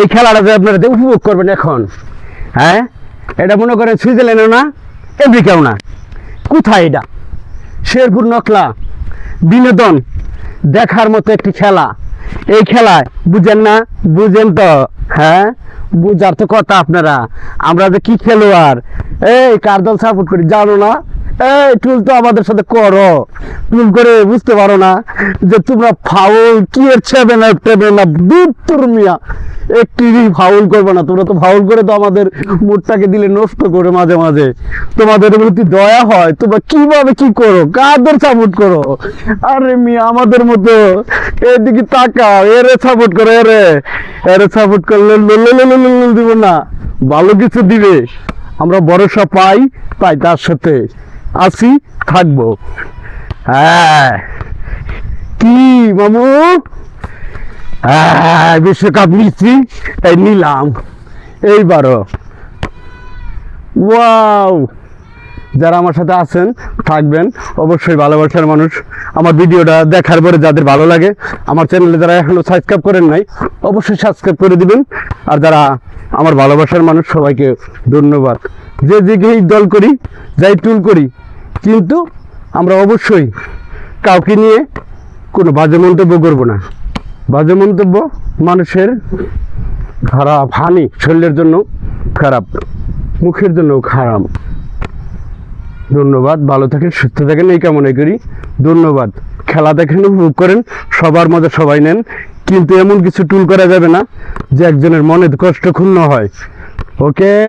এই খেলাটা যে আপনারা উপভোগ করবেন এখন, হ্যাঁ, এটা মনে করেন সুইজারল্যান্ডও না, আমেরিকাও না, কোথায় এটা? শেরপুর নকলা বিনোদন দেখার মতো একটি খেলা। এই খেলায় বুঝেন না? বুঝেন তো? হ্যাঁ, বুঝার তো কথা আপনারা। আমরা যে কি খেলোয়াড়, এই কার দল সাপোর্ট করি জানো না? এই টুল তো আমাদের সাথে করো, টুল করে বুঝতে পারো না যে তোমরা ফাউল কি এর ছেবে না টেবে না দূর মিয়া, একটি ফাউল করবে না তোমরা। তো ফাউল করে তো আমাদের মুডটাকে দিলে নষ্ট করে মাঝে মাঝে। তোমাদের প্রতি দয়া হয়, তোমরা কিভাবে কি করো, কাদের সাপোর্ট করো? আরে মিয়া আমাদের মতো এদিকে তাকাও, এরে সাপোর্ট করো, এরে সাপোর্ট করলে দিব না, ভালো কিছু দিবে। আমরা ভরসা পাই, তাই তার সাথে আসি, থাকবো। হ্যাঁ, কি মামু, হ্যাঁ বিশ্বকাপ নিচ্ছি, এই নিলাম এইবারও। ওয়াও, যারা আমার সাথে আছেন থাকবেন অবশ্যই, ভালোবাসার মানুষ। আমার ভিডিওটা দেখার পরে যাদের ভালো লাগে, আমার চ্যানেলে যারা এখনো সাবস্ক্রাইব করেন নাই অবশ্যই সাবস্ক্রাইব করে দিবেন। আর যারা আমার ভালোবাসার মানুষ সবাইকে ধন্যবাদ। যে যেই দল করি, যাই টুল করি, কিন্তু আমরা অবশ্যই কাউকে নিয়ে কোনো বাজে মন্তব্য করবো না। বাজে মন্তব্য মানুষের খারাপ, হানি, শরীরের জন্য খারাপ, মুখের জন্য খারাপ। ধন্যবাদ, ভালো থাকেন, সুস্থ থাকেন, এই কামনা করি। ধন্যবাদ। খেলা দেখেন, উপভোগ করেন, সবার মধ্যে সবাই নেন, কিন্তু এমন কিছু টুল করা যাবে না যে একজনের মনে কষ্ট ক্ষুণ্ণ হয়। ওকে।